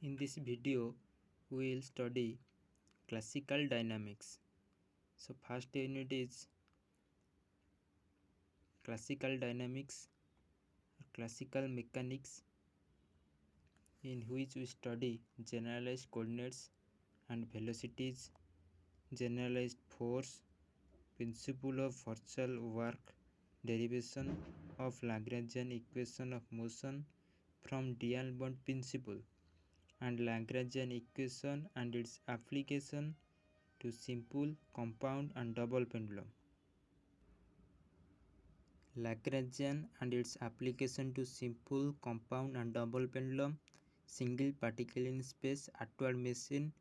In this video, we will study classical dynamics. So first unit is classical dynamics or classical mechanics, in which we study generalized coordinates and velocities, generalized force, principle of virtual work, derivation of Lagrangian equation of motion from D'Alembert principle, and Lagrangian equation and its application to simple, compound and double pendulum. Lagrangian and its application to simple, compound and double pendulum, single particle in space, outward machine,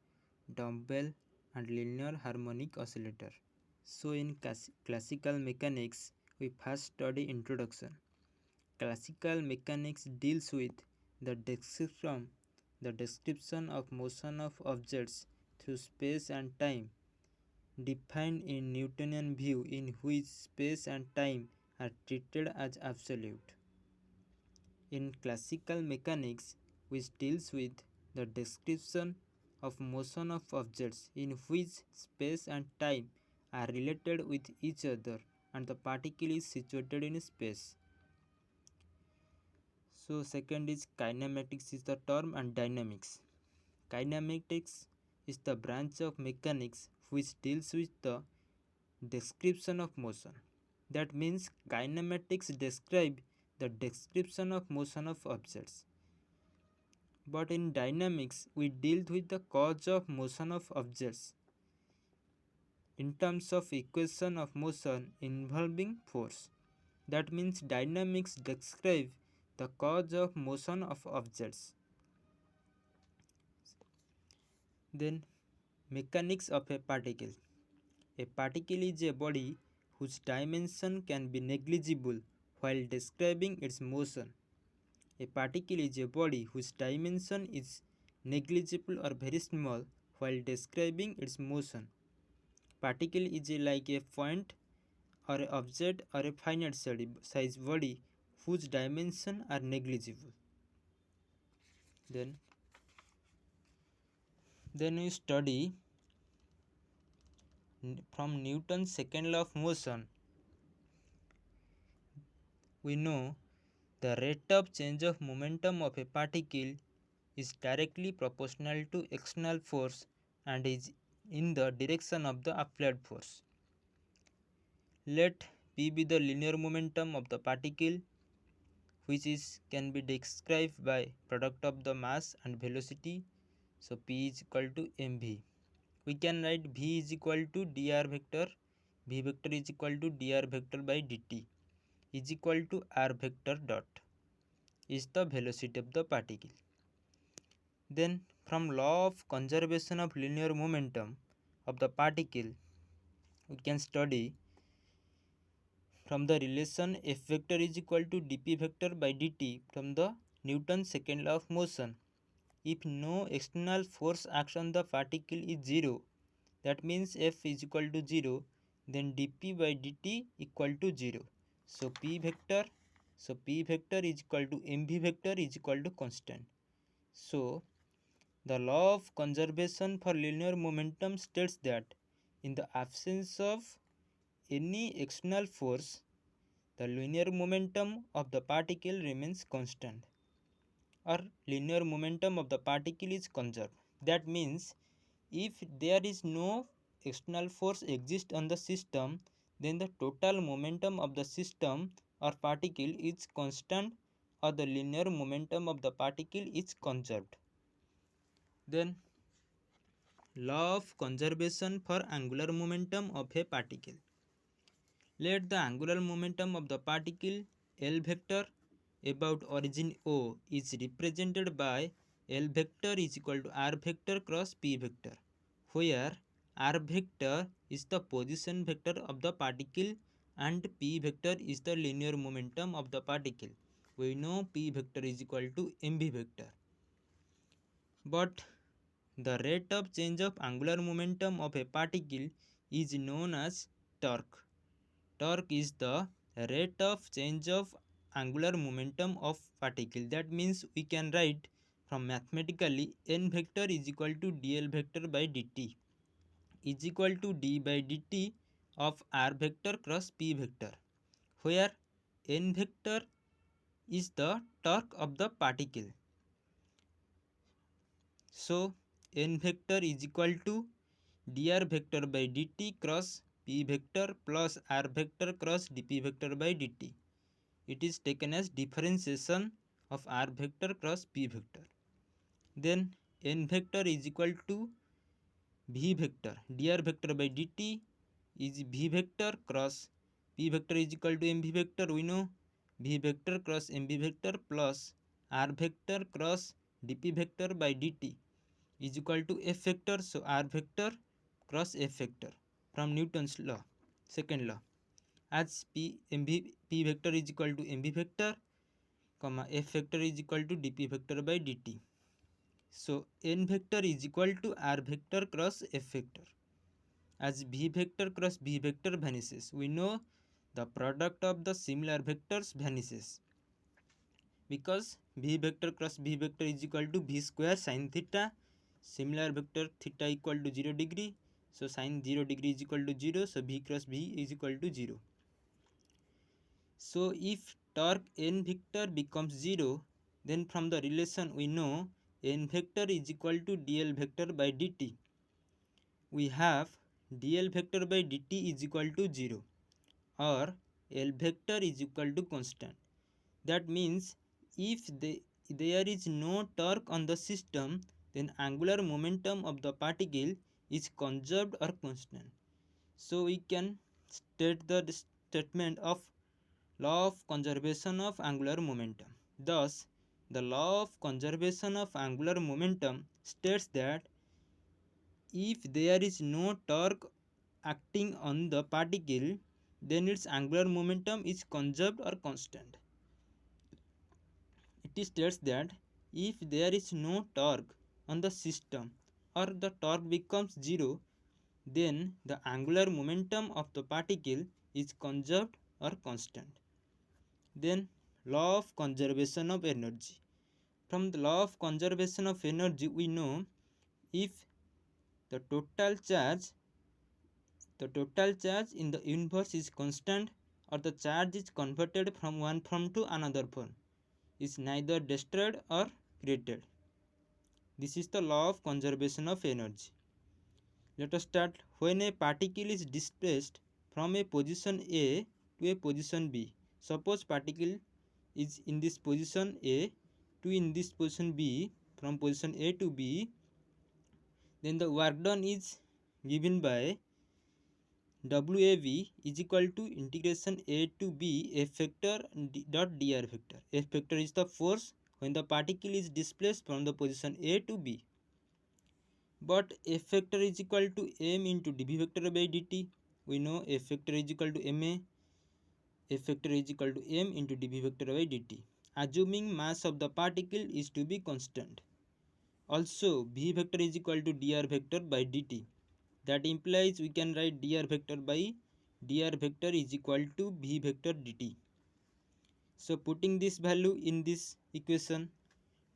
dumbbell and linear harmonic oscillator. So in classical mechanics, we first study introduction. Classical mechanics deals with the description of motion of objects through space and time, defined in Newtonian view, in which space and time are treated as absolute. In classical mechanics, which deals with the description of motion of objects in which space and time are related with each other and the particle is situated in space. So second is kinematics is the term, and dynamics. Kinematics is the branch of mechanics which deals with the description of motion. That means kinematics describe the description of motion of objects. But in dynamics, we deal with the cause of motion of objects in terms of equation of motion involving force. That means dynamics describe the cause of motion of objects. Then mechanics of a particle. A particle is a body whose dimension can be negligible while describing its motion. A particle is a body whose dimension is negligible or very small while describing its motion. Particle is like a point or an object or a finite size body whose dimensions are negligible. Then we study from Newton's second law of motion. We know the rate of change of momentum of a particle is directly proportional to external force and is in the direction of the applied force. Let P be the linear momentum of the particle, which can be described by product of the mass and velocity. So P is equal to mv. We can write V is equal to dr vector, V vector is equal to dr vector by dt is equal to r vector dot is the velocity of the particle. Then from law of conservation of linear momentum of the particle, we can study from the relation f vector is equal to dp vector by dt from the Newton's second law of motion. If no external force acts on the particle is 0, that means f is equal to 0, then dp by dt equal to 0. So p vector is equal to mv vector is equal to constant. So the law of conservation for linear momentum states that in the absence of any external force, the linear momentum of the particle remains constant, or linear momentum of the particle is conserved. That means if there is no external force exist on the system, then the total momentum of the system or particle is constant, or the linear momentum of the particle is conserved. Then law of conservation for angular momentum of a particle. Let the angular momentum of the particle L vector about origin O is represented by L vector is equal to R vector cross P vector, where R vector is the position vector of the particle and P vector is the linear momentum of the particle. We know P vector is equal to mv vector. But the rate of change of angular momentum of a particle is known as torque. Torque is the rate of change of angular momentum of particle. That means we can write from mathematically, n vector is equal to dl vector by dt is equal to d by dt of r vector cross p vector, where n vector is the torque of the particle. So n vector is equal to dr vector by dt cross p vector plus r vector cross dp vector by dt. It is taken as differentiation of r vector cross p vector. Then n vector is equal to v vector dr vector by dt is v vector cross p vector is equal to mv vector. We know v vector cross mv vector plus r vector cross dp vector by dt is equal to f vector. So r vector cross f vector from Newton's law, second law, as p vector is equal to mv vector comma f vector is equal to dp vector by dt. So n vector is equal to r vector cross f vector. As v vector cross v vector vanishes, we know the product of the similar vectors vanishes, because v vector cross v vector is equal to v square sin theta. Similar vector theta equal to 0 degree, so sin 0 degree is equal to 0, so v cross v is equal to 0. So if torque n vector becomes 0, then from the relation we know n vector is equal to dl vector by dt. We have dl vector by dt is equal to 0, or L vector is equal to constant. That means if there is no torque on the system, then angular momentum of the particle is conserved or constant. So we can state the statement of law of conservation of angular momentum. Thus, the law of conservation of angular momentum states that if there is no torque acting on the particle, then its angular momentum is conserved or constant. It states that if there is no torque on the system or the torque becomes 0, then the angular momentum of the particle is conserved or constant. Then law of conservation of energy. From the law of conservation of energy, we know if the total charge in the universe is constant, or the charge is converted from one form to another form, is neither destroyed or created. This is the law of conservation of energy. Let us start. When a particle is displaced from a position A to a position B, suppose particle is in this position A to in this position B, from position A to B, then the work done is given by WAV is equal to integration A to B F vector dot dr vector. F vector is the force when the particle is displaced from the position A to B. But F vector is equal to m into dv vector by dt. We know F vector is equal to ma. F vector is equal to m into dv vector by dt. Assuming mass of the particle is to be constant. Also, v vector is equal to dr vector by dt. That implies we can write dr vector by dr vector is equal to v vector dt. So putting this value in this equation,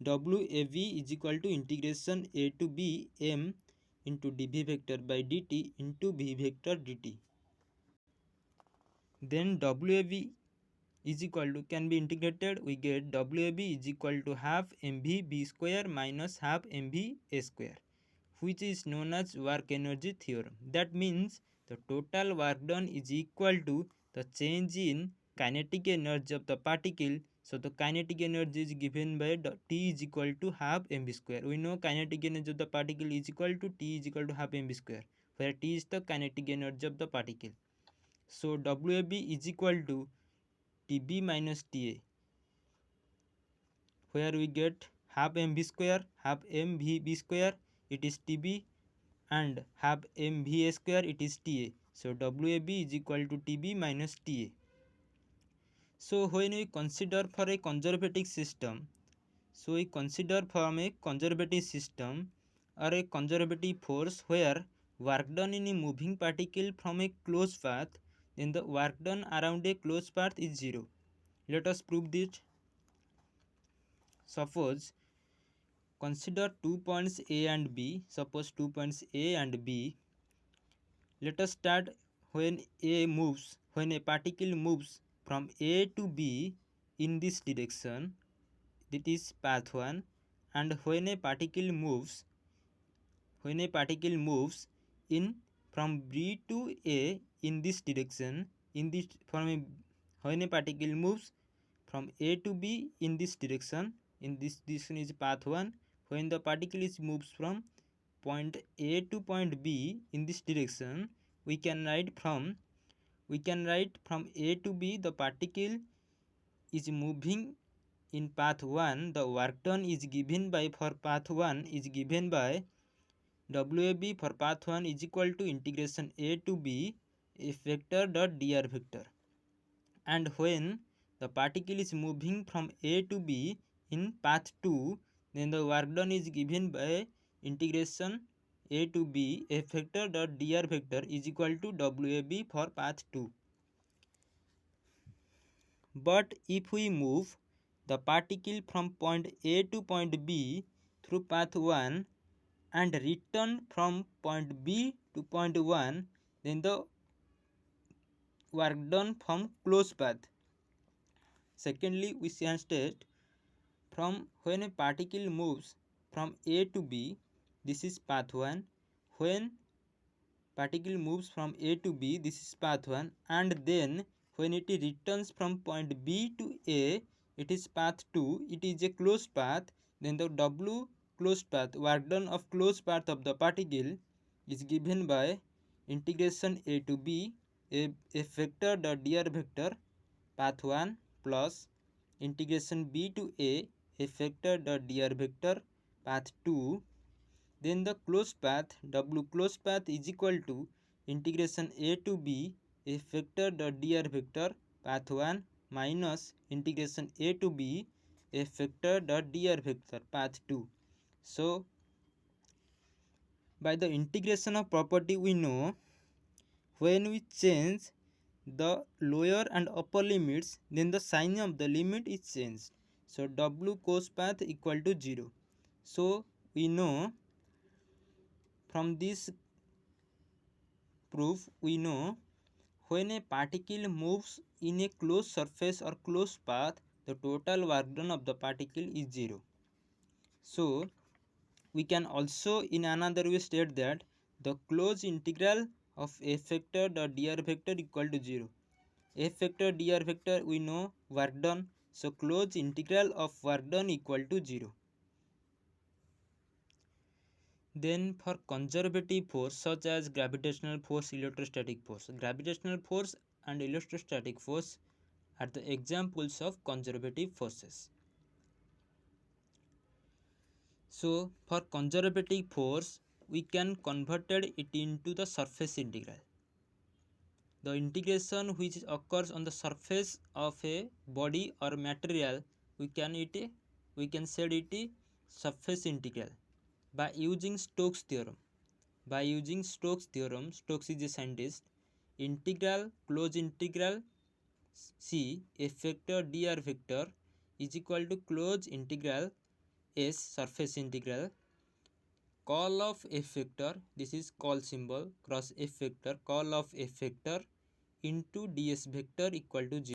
WAV is equal to integration A to B m into dv vector by dt into v vector dt. Then WAV is equal to, can be integrated, we get WAV is equal to half mv b square minus half mv a square, which is known as work energy theorem. That means the total work done is equal to the change in kinetic energy of the particle. So the kinetic energy is given by T is equal to half mv square. We know kinetic energy of the particle is equal to T is equal to half mv square, where T is the kinetic energy of the particle. So WAB is equal to TB minus TA, where we get half mv square, half mvb square, it is TB, and half mva square, it is TA. So WAB is equal to TB minus TA. So when we consider for a conservative system, or a conservative force where work done in a moving particle from a closed path, then the work done around a closed path is 0. Let us prove this. Suppose consider 2 points A and B. Suppose 2 points A and B. Let us start when a particle moves from A to B in this direction, that is path 1, and when a particle moves in from B to A in this direction, when a particle moves from A to B in this direction, in this direction is path 1. When the particle moves from point A to point B in this direction, we can write from A to B the particle is moving in path 1. The work done is given by for path 1 is given by WAB for path 1 is equal to integration A to B F vector dot dr vector. And when the particle is moving from A to B in path 2, then the work done is given by integration A to B F vector dot dr vector is equal to WAB for path 2. But if we move the particle from point A to point B through path 1 and return from point B to point 1, then the work done from closed path. Secondly, we can state from when a particle moves from A to B, this is path 1. When particle moves from A to B, this is path 1, and then when it returns from point B to A, it is path 2. It is a closed path. Then the W closed path, work done of closed path of the particle is given by integration A to B F vector dot dr vector path 1 plus integration B to A F vector dot dr vector path 2. Then the closed path W closed path is equal to integration A to B F vector dot dr vector path 1 minus integration A to B F vector dot dr vector path 2. So by the integration of property we know when we change the lower and upper limits, then the sign of the limit is changed. So W cos path equal to 0. So we know from this proof we know when a particle moves in a closed surface or closed path, the total work done of the particle is 0. So we can also in another way state that the closed integral of F vector dot dr vector equal to 0. F vector dr vector we know work done, so closed integral of work done equal to 0. Then for conservative force such as gravitational force, electrostatic force. Gravitational force and electrostatic force are the examples of conservative forces. So for conservative force we can convert it into the surface integral. The integration which occurs on the surface of a body or material, we can set it surface integral by using Stokes theorem. Stokes is a scientist. Closed integral C F vector dr vector is equal to closed integral S surface integral curl of F vector, this is curl symbol, cross F vector, curl of F vector into ds vector equal to 0.